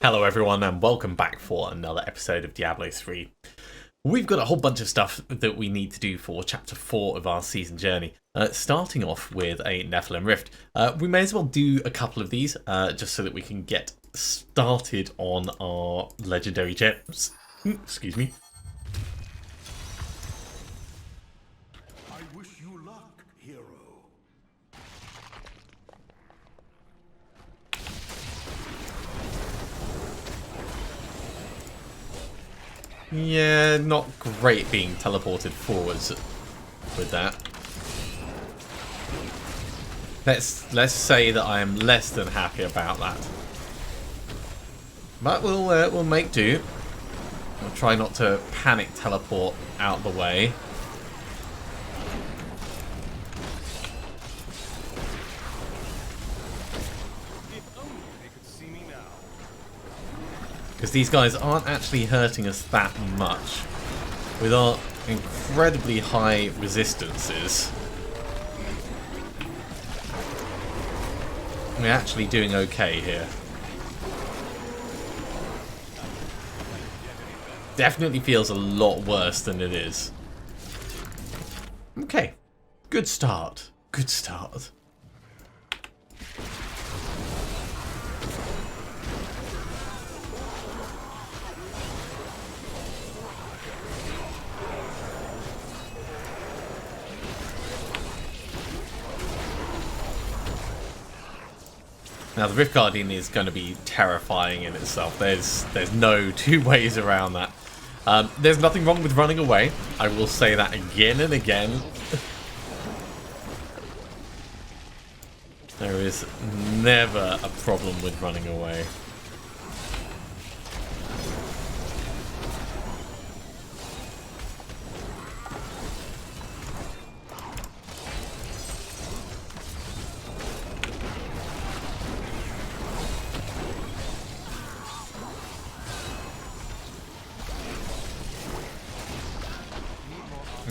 Hello everyone and welcome back for another episode of Diablo 3. We've got a whole bunch of stuff that we need to do for chapter 4 of our season journey. Starting off with a Nephilim Rift. We may as well do a couple of these just so that we can get started on our legendary gems. Excuse me. I wish you luck, hero. Yeah, not great being teleported forwards with that. Let's say that I am less than happy about that. But we'll make do. We'll try not to panic teleport out the way. Because these guys aren't actually hurting us that much. With our incredibly high resistances, we're actually doing okay here. Definitely feels a lot worse than it is. Okay, good start. Good start. Now the Rift Guardian is going to be terrifying in itself. There's no two ways around that. There's nothing wrong with running away. I will say that again and again. There is never a problem with running away.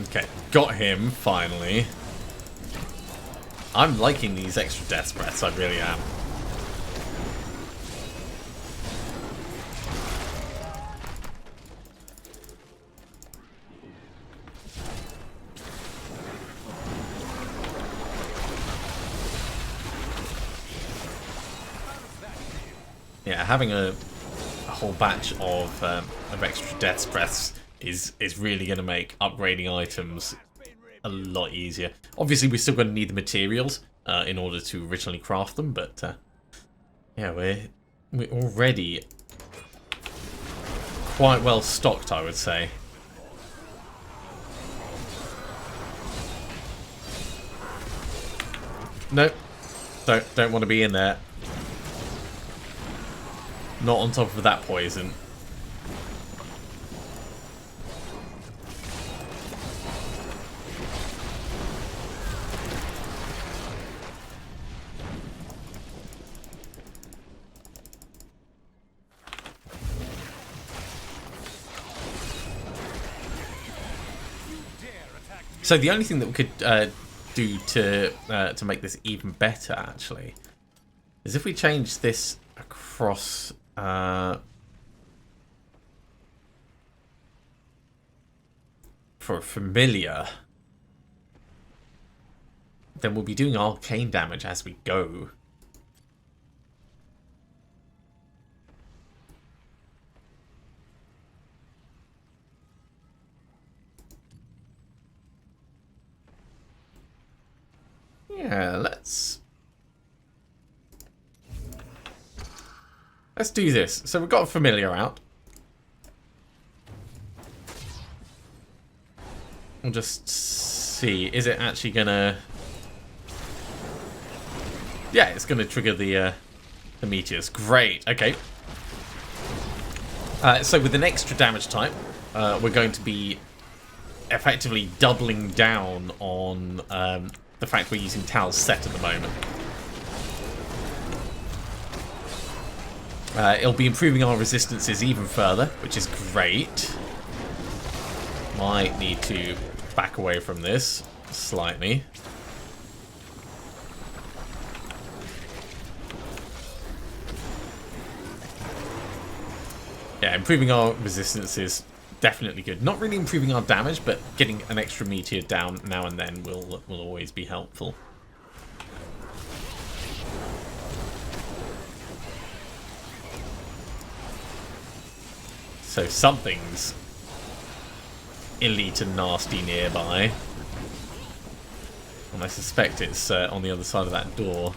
Okay, got him, finally. I'm liking these extra death breaths, I really am. Yeah, having a whole batch of extra death breaths is really going to make upgrading items a lot easier. Obviously, we're still going to need the materials in order to originally craft them, but yeah, we're already quite well stocked, I would say. Nope, don't want to be in there. Not on top of that poison. So the only thing that we could do to make this even better, actually, is if we change this across for a familiar, then we'll be doing arcane damage as we go. Yeah, let's do this. So we've got a familiar out. We'll just see. Is it actually gonna? Yeah, it's gonna trigger the meteors. Great. Okay. So with an extra damage type, we're going to be effectively doubling down on the fact we're using Tal's set at the moment. It'll be improving our resistances even further, which is great. Might need to back away from this slightly. Yeah, improving our resistance is definitely good. Not really improving our damage, but getting an extra meteor down now and then will always be helpful. So something's elite and nasty nearby. And I suspect it's on the other side of that door.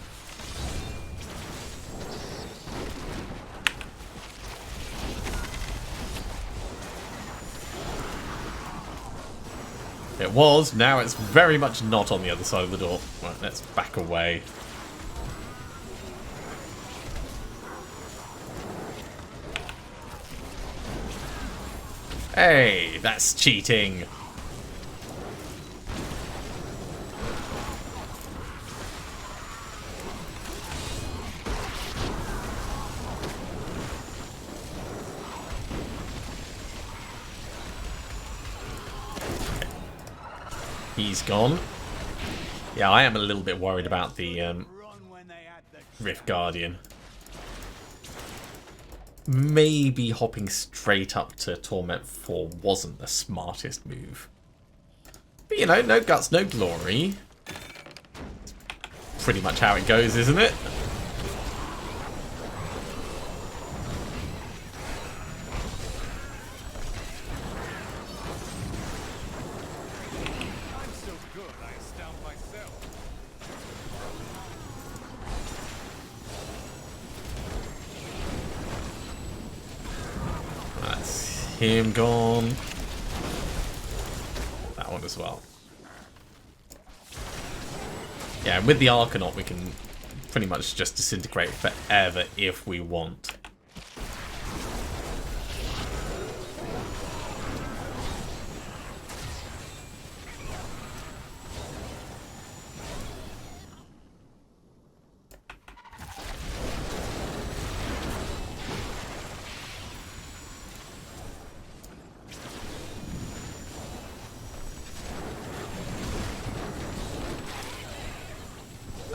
It was, now it's very much not on the other side of the door. Right, let's back away. Hey, that's cheating. He's gone. Yeah, I am a little bit worried about the Rift Guardian. Maybe hopping straight up to Torment 4 wasn't the smartest move. But you know, no guts, no glory. Pretty much how it goes, isn't it? Him gone. That one as well. Yeah, and with the Arcanaut we can pretty much just disintegrate forever if we want.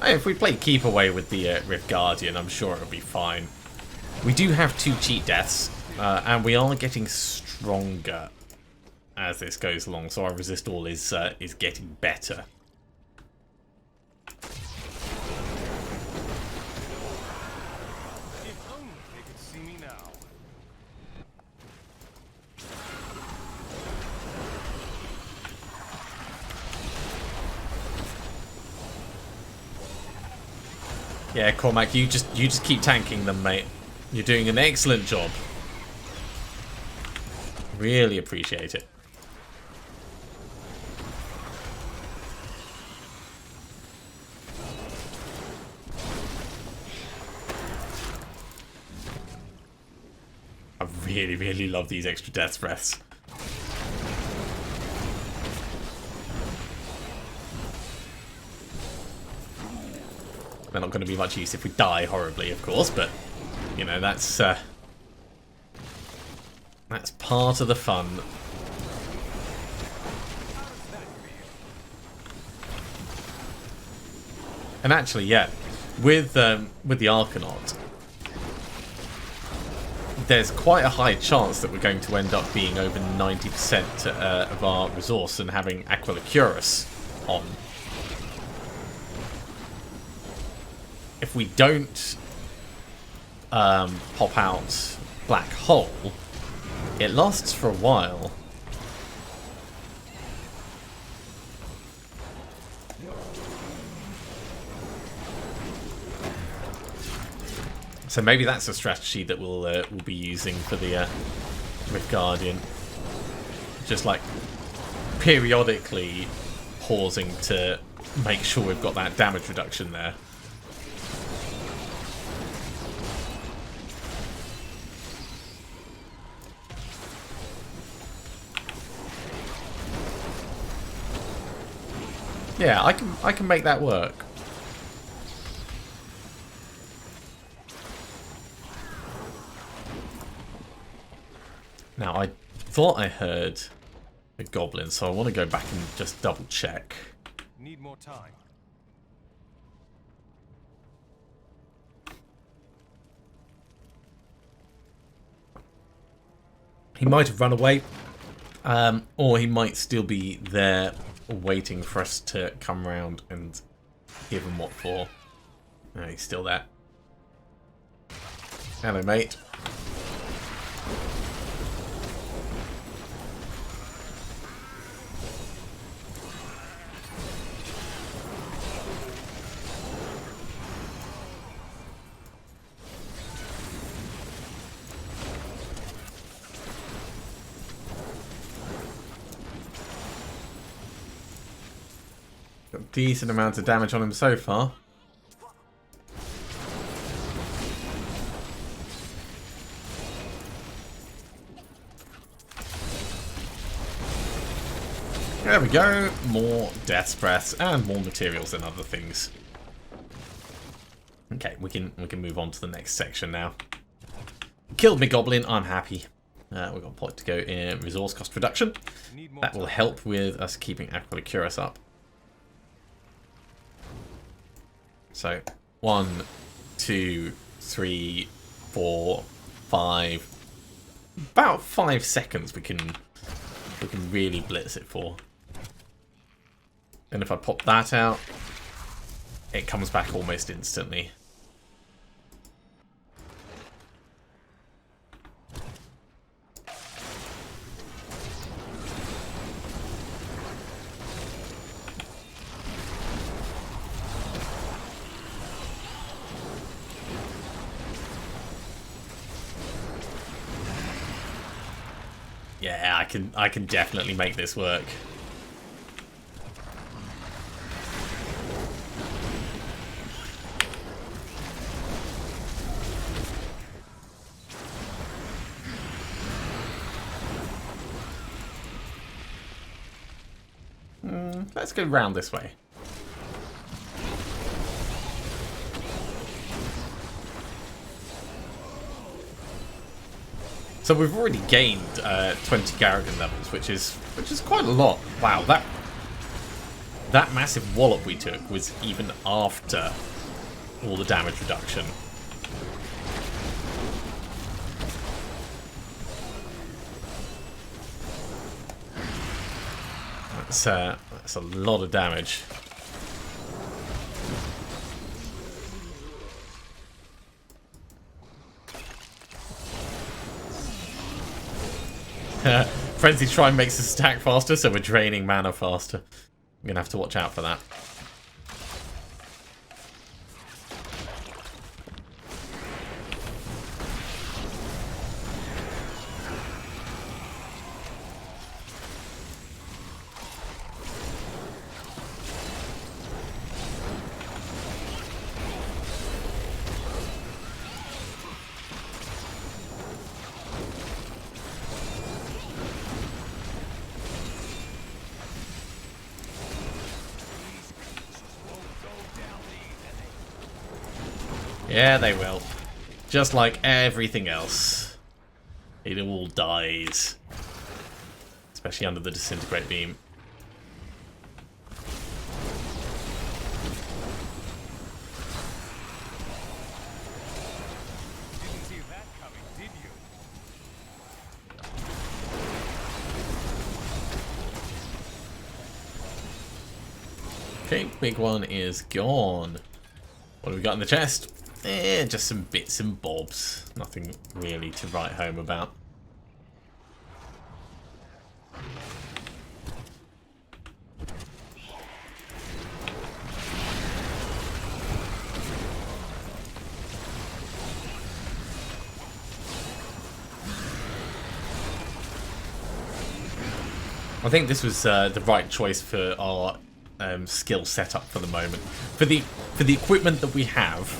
If we play keep away with the Rift Guardian, I'm sure it'll be fine. We do have 2 cheat deaths, and we are getting stronger as this goes along, so our resist all is getting better. If only they could see me now. Yeah, Cormac, you just keep tanking them, mate. You're doing an excellent job. Really appreciate it. I really, really love these extra death breaths. They're not going to be much use if we die horribly, of course, but, you know, that's part of the fun. And actually, yeah, with the Arcanaut, there's quite a high chance that we're going to end up being over 90% of our resource and having Aquila Curus on. If we don't pop out Black Hole, it lasts for a while. So maybe that's a strategy that we'll be using for the Rift Guardian. Just like periodically pausing to make sure we've got that damage reduction there. Yeah, I can make that work. Now, I thought I heard a goblin, so I want to go back and just double check. Need more time. He might have run away, or he might still be there waiting for us to come round and give him what for. No, he's still there. Hello, mate. Got a decent amount of damage on him so far. There we go. More death's breaths and more materials and other things. Okay, we can move on to the next section now. Killed me goblin. I'm happy. We've got a point to go in resource cost reduction. That will help with us keeping Aquila Cuirass up. So 1, 2, 3, 4, 5. About 5 seconds we can really blitz it for. And if I pop that out, it comes back almost instantly. Yeah, I can definitely make this work. Let's go round this way. So we've already gained 20 Garrigan levels, which is quite a lot. Wow, that massive wallop we took was even after all the damage reduction. That's a lot of damage. Frenzy Shrine makes us stack faster, so we're draining mana faster. I'm gonna have to watch out for that. Yeah, they will. Just like everything else. It all dies. Especially under the Disintegrate Beam. Didn't see that coming, did you? Okay, big one is gone. What have we got in the chest? Just some bits and bobs. Nothing really to write home about. I think this was the right choice for our skill setup for the moment. For the equipment that we have,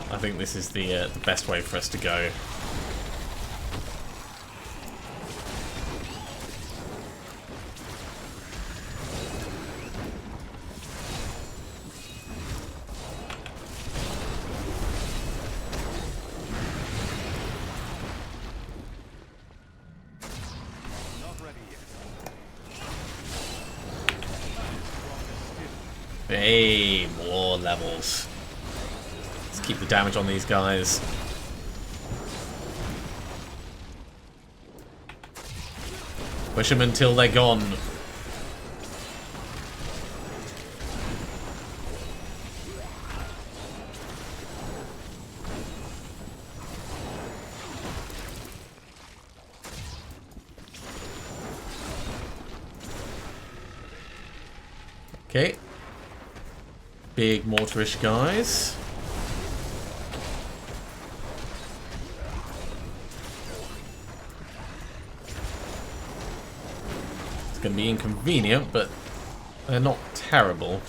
I think this is the best way for us to go. Not ready yet. Hey, more levels. Keep the damage on these guys. Push them until they're gone. Okay. Big mortarish guys. It's going to be inconvenient, but they're not terrible.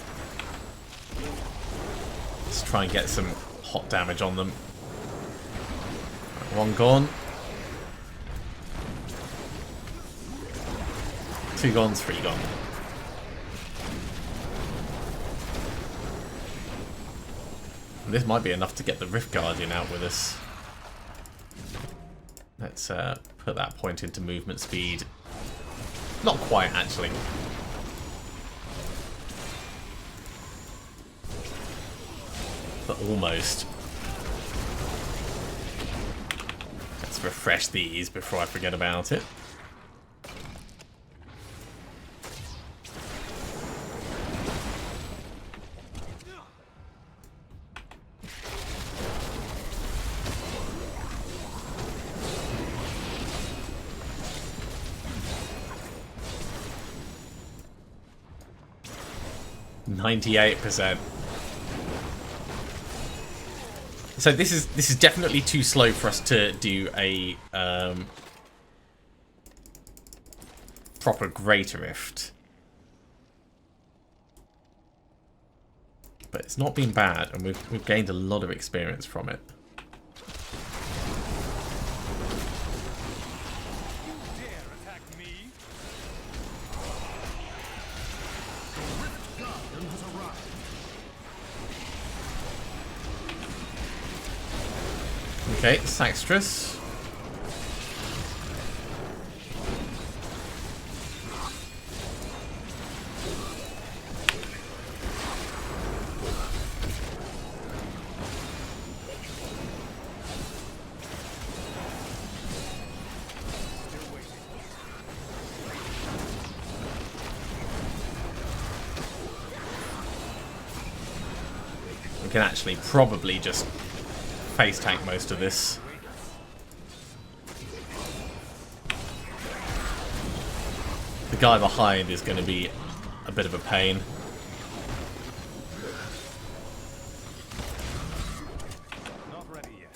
Let's try and get some hot damage on them. One gone. 2 gone, 3 gone. This might be enough to get the Rift Guardian out with us. Let's put that point into movement speed. Not quite, actually. But almost. Let's refresh these before I forget about it. %. So this is definitely too slow for us to do a proper Greater Rift. But it's not been bad, and we've gained a lot of experience from it. Okay, Saxtress. We can actually probably just face tank most of this. The guy behind is going to be a bit of a pain. Not ready yet.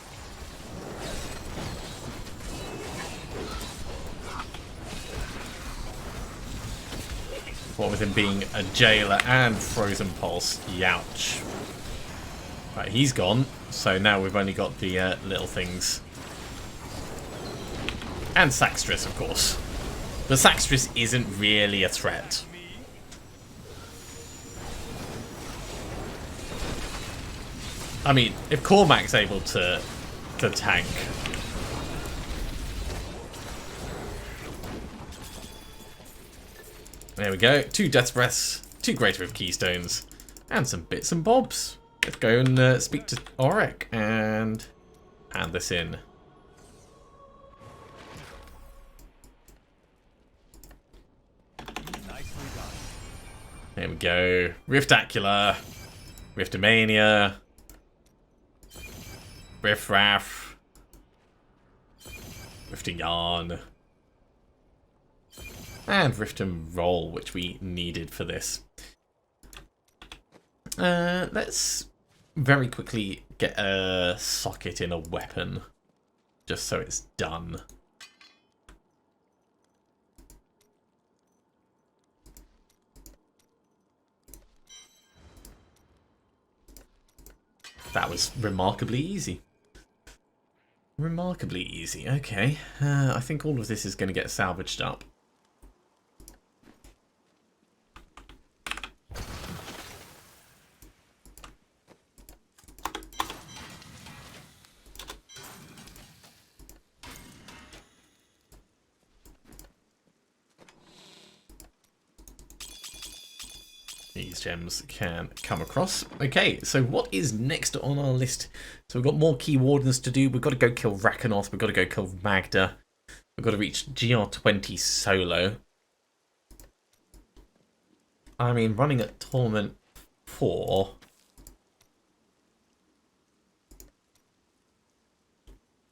What with him being a jailer and frozen pulse, youch. Right, he's gone. So now we've only got the little things. And Saxtress, of course. But Saxtress isn't really a threat. I mean, if Cormac's able to tank. There we go. 2 Death Breaths, 2 Greater of Keystones, and some bits and bobs. Let's go and speak to Auric and add this in. Nicely done. There we go. Riftacular, Riftomania, Riffraff, Rifting Yarn, and Rift and Roll, which we needed for this. Let's very quickly get a socket in a weapon, just so it's done. That was remarkably easy. Remarkably easy, okay. I think all of this is going to get salvaged up. These gems can come across. Okay, so what is next on our list? So we've got more Keywardens to do. We've got to go kill Rakanoth. We've got to go kill Magda. We've got to reach GR20 solo. I mean, running at Torment 4...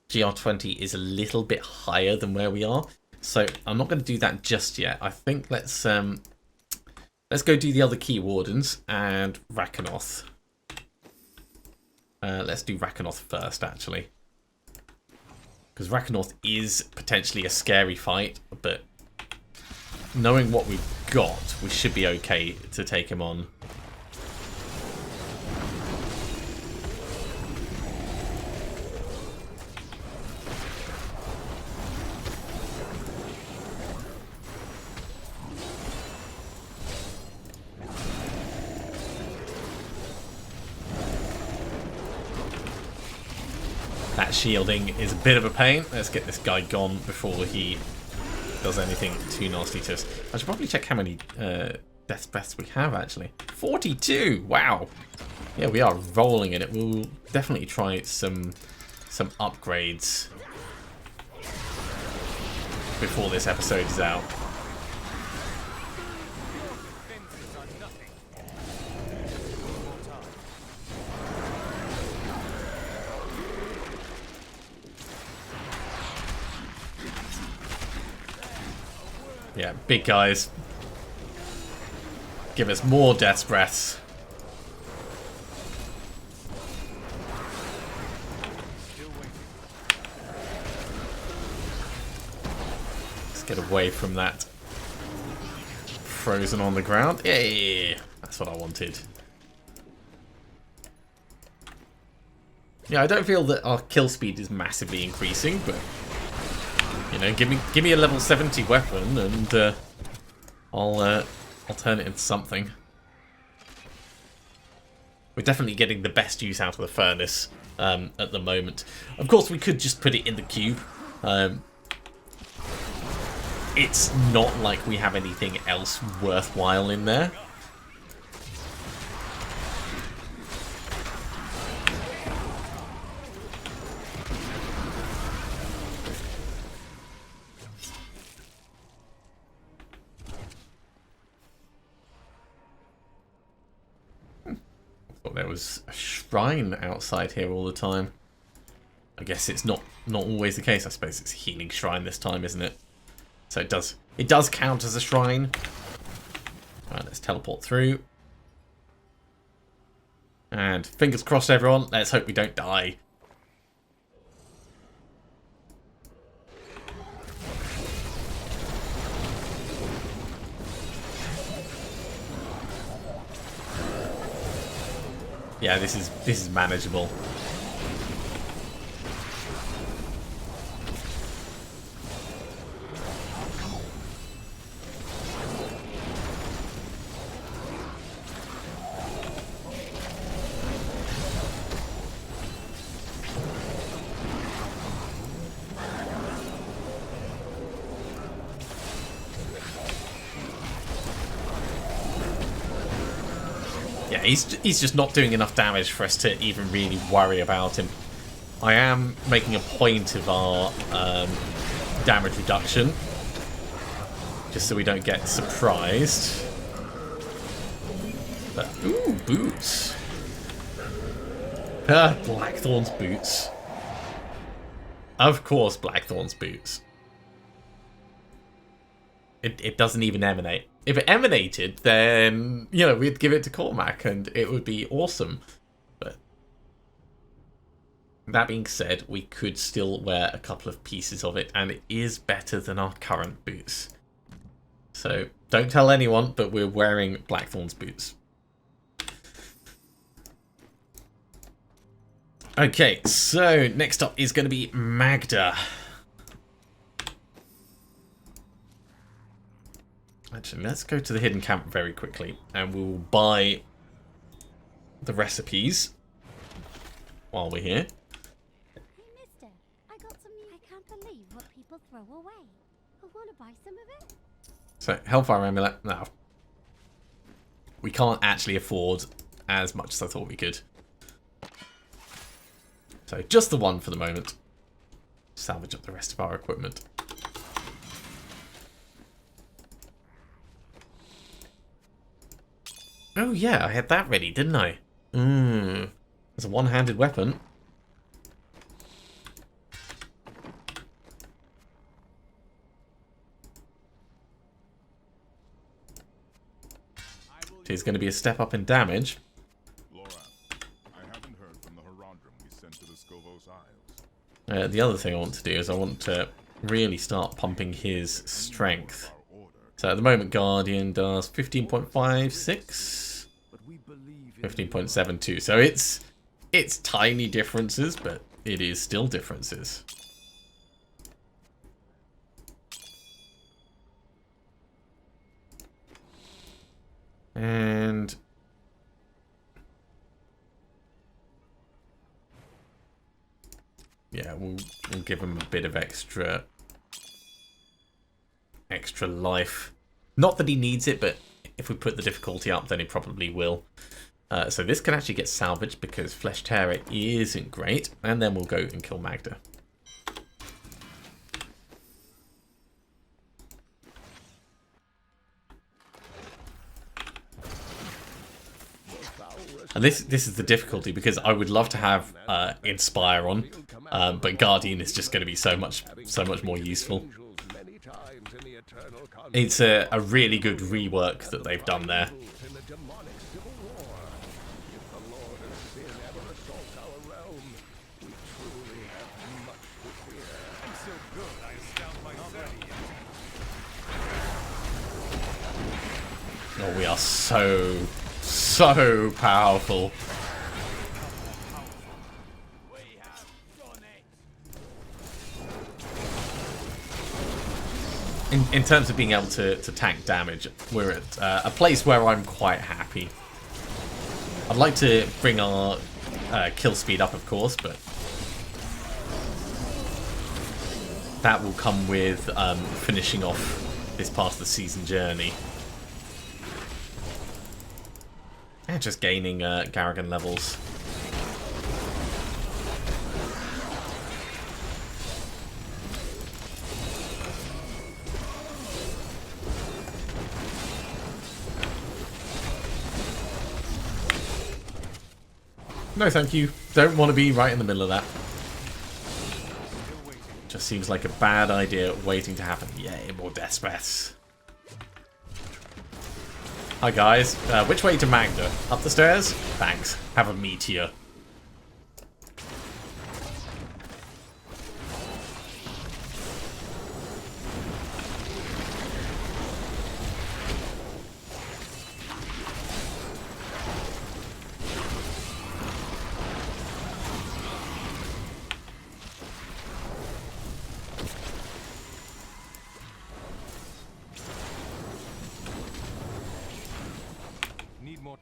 GR20 is a little bit higher than where we are. So I'm not going to do that just yet. I think let's go do the other Keywardens and Rakanoth. Let's do Rakanoth first, actually. Because Rakanoth is potentially a scary fight, but knowing what we've got, we should be okay to take him on. That shielding is a bit of a pain. Let's get this guy gone before he does anything too nasty to us. I should probably check how many death breaths we have, actually. 42! Wow! Yeah, we are rolling in it. We'll definitely try some upgrades before this episode is out. Yeah, big guys. Give us more death breaths. Let's get away from that. Frozen on the ground. Yay! That's what I wanted. Yeah, I don't feel that our kill speed is massively increasing, but you know, give me a level 70 weapon, and I'll turn it into something. We're definitely getting the best use out of the furnace at the moment. Of course, we could just put it in the cube. It's not like we have anything else worthwhile in there. There was a shrine outside here all the time. I guess it's not always the case. I suppose it's a healing shrine this time, isn't it? So it does count as a shrine. Alright, let's teleport through. And fingers crossed, everyone. Let's hope we don't die. Yeah, this is manageable. Yeah, he's just not doing enough damage for us to even really worry about him. I am making a point of our damage reduction, just so we don't get surprised. But, ooh, boots. Blackthorn's boots. Of course, Blackthorn's boots. It doesn't even emanate. If it emanated, then, you know, we'd give it to Cormac and it would be awesome. But that being said, we could still wear a couple of pieces of it, and it is better than our current boots. So don't tell anyone, but we're wearing Blackthorn's boots. Okay, so next up is going to be Magda. Actually, let's go to the hidden camp very quickly, and we'll buy the recipes while we're here. Hey, mister, I got some new... I can't believe what people throw away. I want to buy some of it. So, Hellfire Amulet, no. We can't actually afford as much as I thought we could. So, just the one for the moment. Salvage up the rest of our equipment. Oh yeah, I had that ready, didn't I? It's a one-handed weapon. It's going to be a step up in damage. Laura, I haven't heard from the Herondrum we sent to the Scovos Isles. The other thing I want to do is I want to really start pumping his strength. So at the moment, Guardian does 15.56, 15.72. So it's tiny differences, but it is still differences. And yeah, we'll give him a bit of extra life. Not that he needs it, but if we put the difficulty up, then he probably will. So this can actually get salvaged because Flesh Terror isn't great, and then we'll go and kill Magda. And this is the difficulty, because I would love to have Inspire on, but Guardian is just going to be so much more useful. It's a really good rework that they've done there. Oh, we are so powerful. In terms of being able to tank damage, we're at a place where I'm quite happy. I'd like to bring our kill speed up, of course, but that will come with finishing off this part of the season journey. And just gaining Garrigan levels. No, thank you. Don't want to be right in the middle of that. Just seems like a bad idea waiting to happen. Yay, more death breaths. Hi guys, which way to Magda? Up the stairs? Thanks. Have a meteor.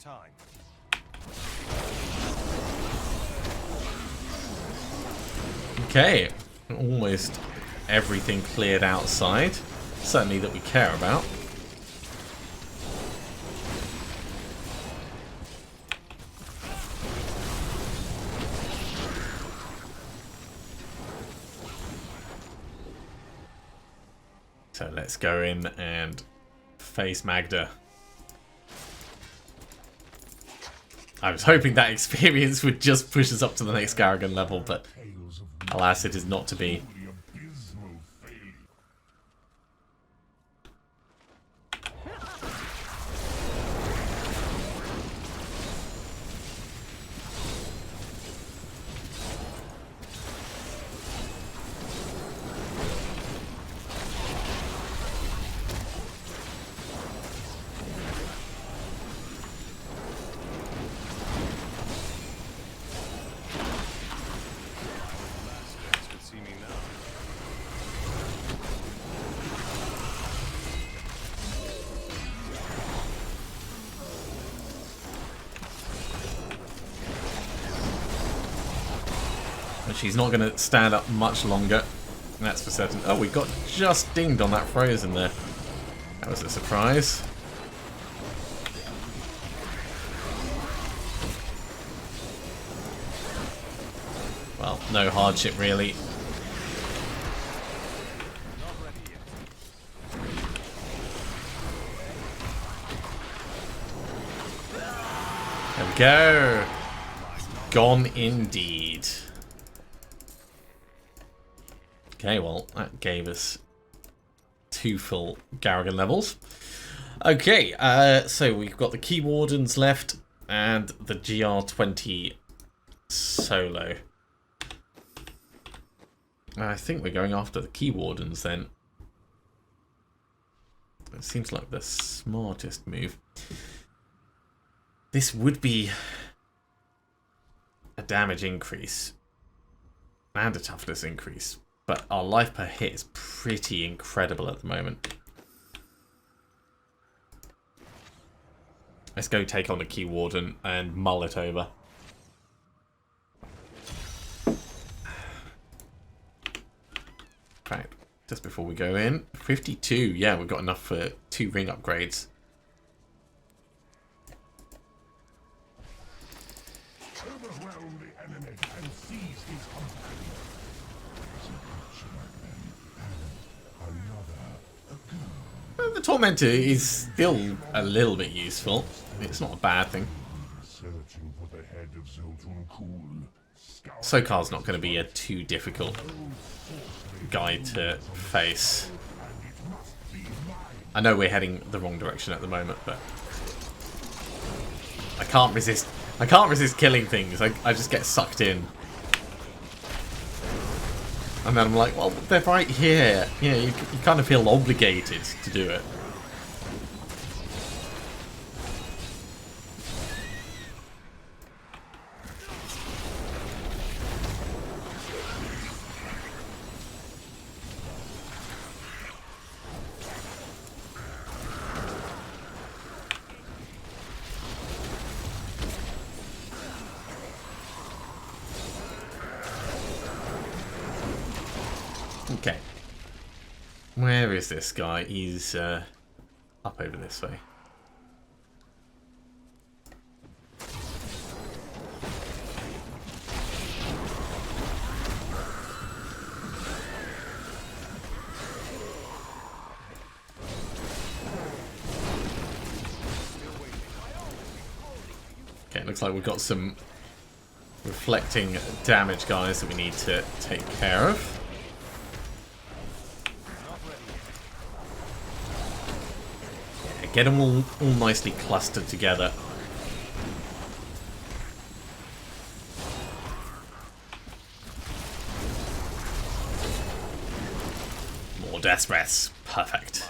Time. Okay, almost everything cleared outside. Certainly that we care about. So let's go in and face Magda. I was hoping that experience would just push us up to the next Garrigan level, but alas, it is not to be. She's not going to stand up much longer. That's for certain. Oh, we got just dinged on that frozen there. That was a surprise. Well, no hardship really. go. Gone indeed. Okay, well, that gave us 2 full Garrigan levels. Okay, so we've got the Keywardens left and the GR20 Solo. I think we're going after the Keywardens then. It seems like the smartest move. This would be a damage increase and a toughness increase, but our life per hit is pretty incredible at the moment. Let's go take on the Keywarden and mull it over. Right, just before we go in, 52. Yeah, we've got enough for 2 ring upgrades. Overwhelm the enemy and seize his company. The Tormentor is still a little bit useful. It's not a bad thing. Searching for the head of Zoltun. Sokar's not going to be a too difficult guy to face. I know we're heading the wrong direction at the moment, but I can't resist. I can't resist killing things. I just get sucked in. And then I'm like, well, they're right here. You know, you kind of feel obligated to do it. Okay. Where is this guy? He's up over this way. Okay, looks like we've got some reflecting damage guys that we need to take care of. Get them all nicely clustered together. More death breaths. Perfect.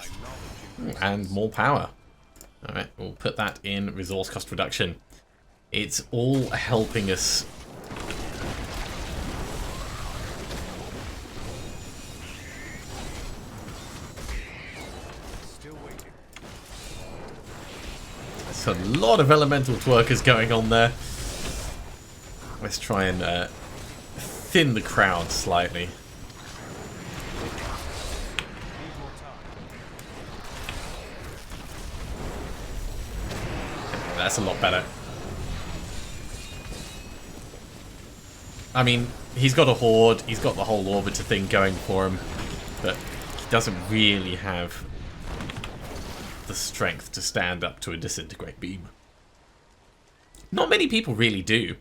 And more power. Alright, we'll put that in resource cost reduction. It's all helping us. A lot of elemental twerkers going on there. Let's try and thin the crowd slightly. Okay, that's a lot better. I mean, he's got a horde, he's got the whole orbiter thing going for him, but he doesn't really have the strength to stand up to a disintegrate beam. Not many people really do.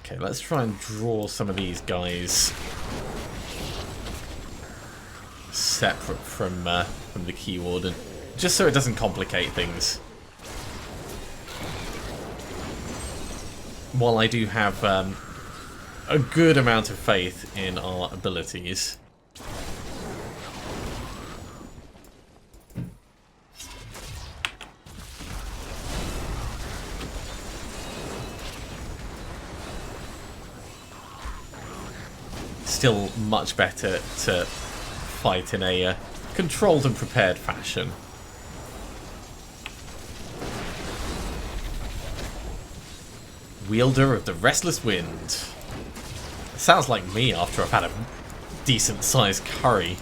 Okay, let's try and draw some of these guys separate from the Keywarden, just so it doesn't complicate things. While I do have a good amount of faith in our abilities. Still much better to fight in a controlled and prepared fashion. Wielder of the Restless Wind. Sounds like me after I've had a decent sized curry.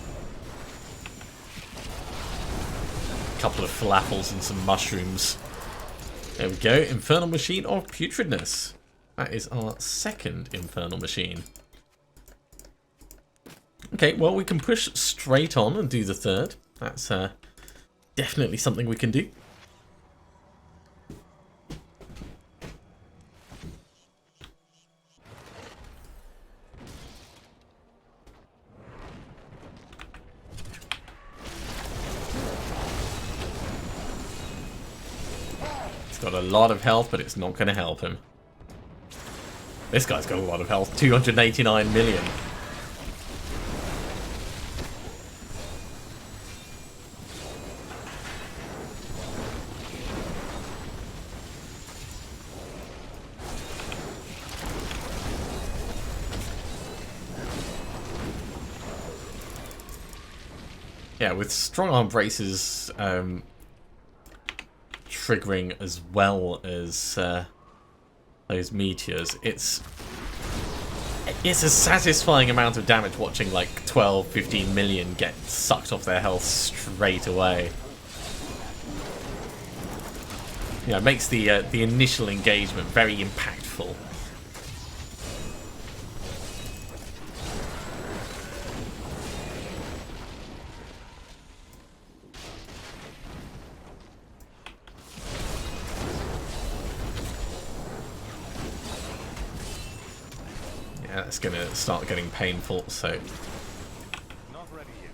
A couple of falafels and some mushrooms. There we go. Infernal Machine of Putridness. That is our second Infernal Machine. Okay, well, we can push straight on and do the third. That's definitely something we can do. He's got a lot of health, but it's not going to help him. This guy's got a lot of health, 289 million. Yeah, with strong arm braces triggering as well as those meteors, it's a satisfying amount of damage watching like 12, 15 million get sucked off their health straight away. Yeah, it makes the initial engagement very impactful. Yeah, that's going to start getting painful, so... Not ready yet.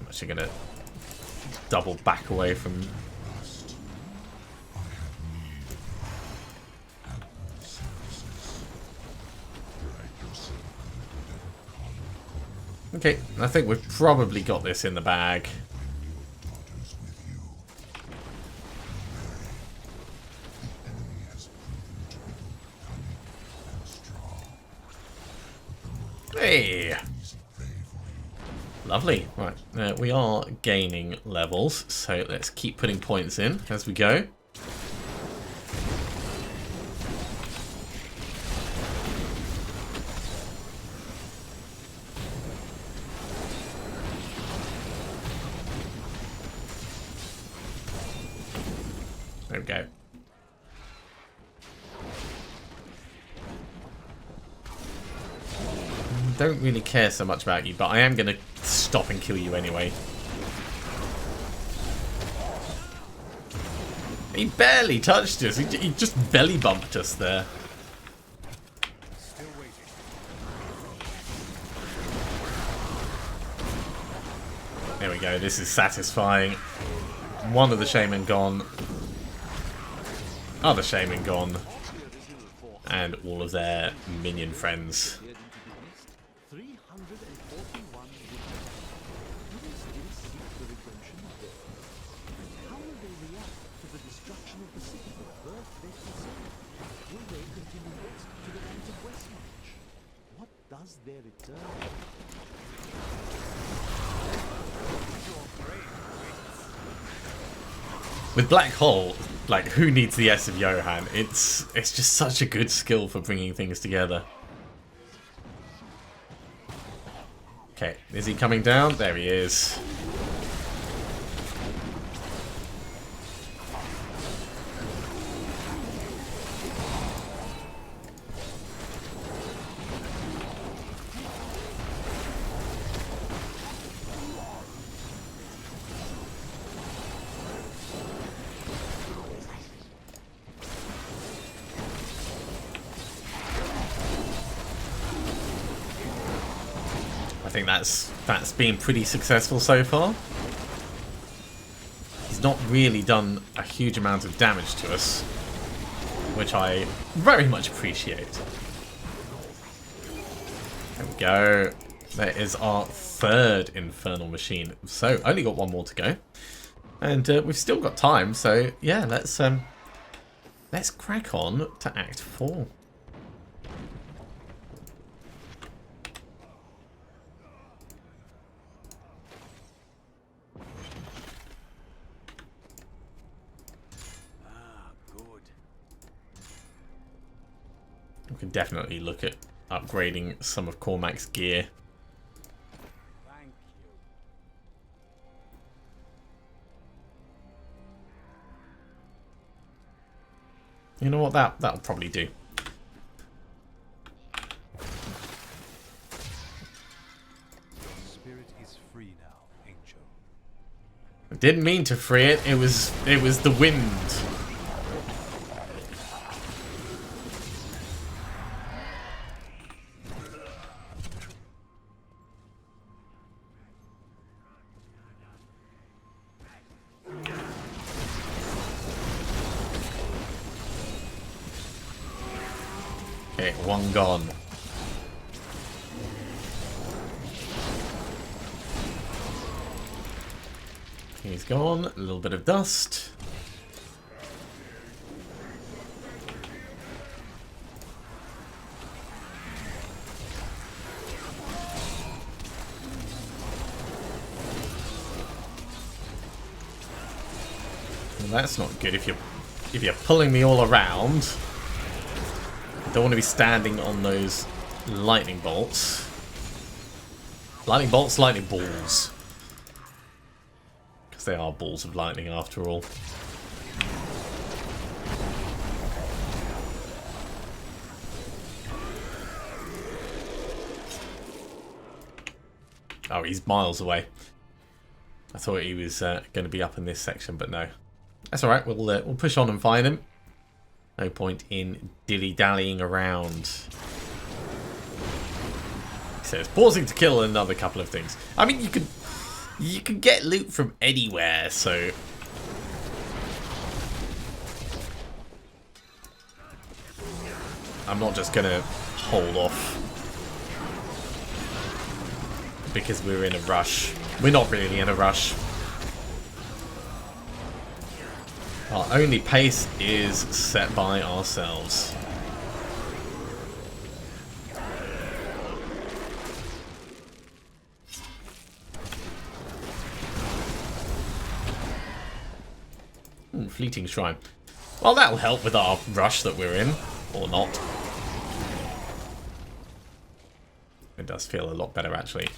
I'm actually going to double back away from... Okay, I think we've probably got this in the bag. Hey! Lovely. Right, we are gaining levels, so let's keep putting points in as we go. There we go. Don't really care so much about you, but I am going to stop and kill you anyway. He barely touched us. He just belly bumped us there. Still waiting. There we go. This is satisfying. One of the shaman gone. Other shaman gone. And all of their minion friends. With Black Hole, like, who needs the S of Johan? It's just such a good skill for bringing things together. Okay, is he coming down? There he is. I think that's been pretty successful so far. He's not really done a huge amount of damage to us, which I very much appreciate. There we go. There is our third infernal machine. So only got one more to go, and we've still got time. So yeah, let's crack on to Act 4. We can definitely look at upgrading some of Cormac's gear. Thank you. You know what? That'll probably do. Spirit is free now, Angel. I didn't mean to free it. It was the wind. Okay, one gone. He's gone. A little bit of dust. Well, that's not good if you're pulling me all around. Don't want to be standing on those lightning bolts. Lightning bolts, lightning balls. Because they are balls of lightning after all. Oh, he's miles away. I thought he was going to be up in this section, but no. That's alright, we'll push on and find him. No point in dilly-dallying around. He says, pausing to kill another couple of things. I mean, you can get loot from anywhere, so... I'm not just gonna hold off. Because we're in a rush. We're not really in a rush. Our only pace is set by ourselves. Fleeting Shrine. Well, that'll help with our rush that we're in. Or not. It does feel a lot better, actually.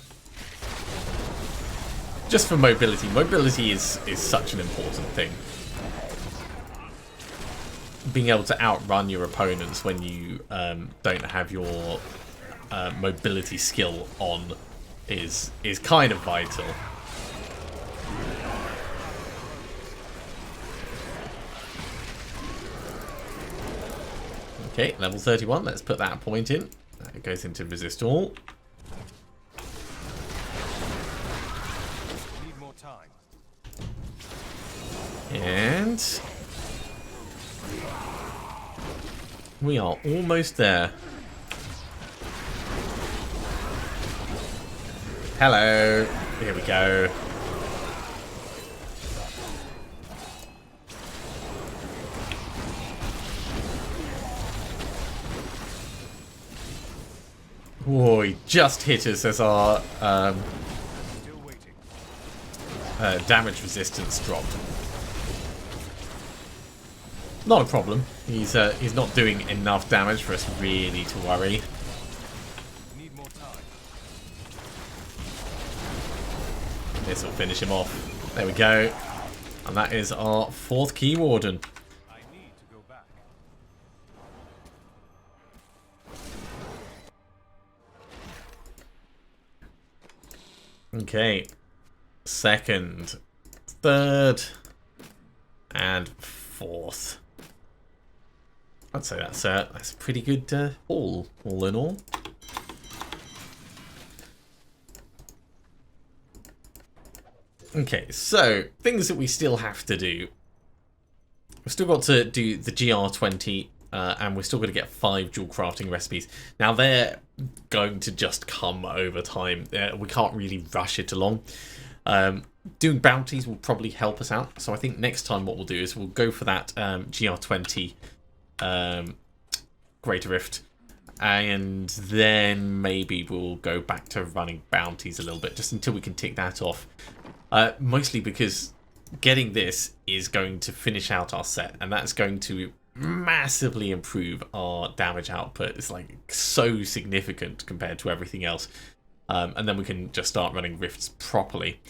Just for mobility. Mobility is such an important thing. Being able to outrun your opponents when you don't have your mobility skill on is kind of vital. Okay, level 31. Let's put that point in. It goes into resist all. Need more time. And we are almost there. Hello. Here we go. Whoa, he just hit us as our Still waiting. damage resistance dropped. Not a problem. He's not doing enough damage for us really to worry. Need more time. This will finish him off. There we go. And that is our 4th Keywarden. I need to go back. Okay. 2nd, 3rd, and 4th. I'd say that's a pretty good haul, all in all. Okay, so things that we still have to do. We've still got to do the GR20, and we're still going to get 5 dual crafting recipes. Now they're going to just come over time. We can't really rush it along. Doing bounties will probably help us out. So I think next time what we'll do is we'll go for that GR20 Greater Rift, and then maybe we'll go back to running bounties a little bit just until we can tick that off. Mostly because getting this is going to finish out our set, and that's going to massively improve our damage output. It's like so significant compared to everything else, and then we can just start running rifts properly.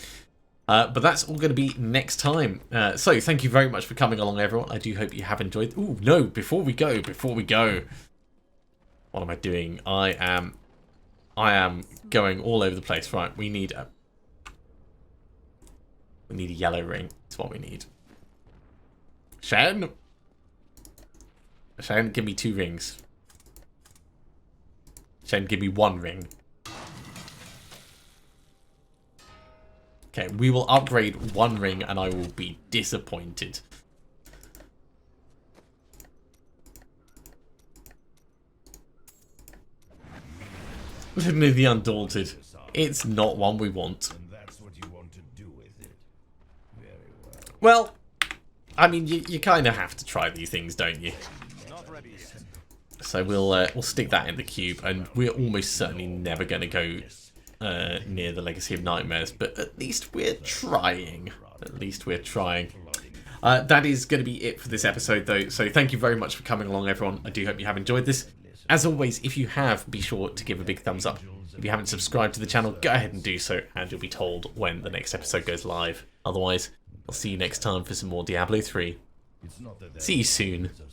But that's all going to be next time. So thank you very much for coming along, everyone. I do hope you have enjoyed. Ooh, no, before we go. What am I doing? I am going all over the place. Right, we need a yellow ring. That's what we need. Shen, give me 2 rings. Shen, give me 1 ring. Okay, we will upgrade 1 ring and I will be disappointed. Living in the Undaunted. It's not one we want. And that's what you want to do with it. Very Well, well. I mean, you kind of have to try these things, don't you? Not ready yet. So we'll stick that in the cube, and we're almost certainly never going to go near the Legacy of Nightmares, but at least we're trying. That is going to be it for this episode, though. So thank you very much for coming along, everyone. I do hope you have enjoyed this. As always, if you have, be sure to give a big thumbs up. If you haven't subscribed to the channel, go ahead and do so, and you'll be told when the next episode goes live. Otherwise, I'll see you next time for some more Diablo 3. It's not that See you soon. it's a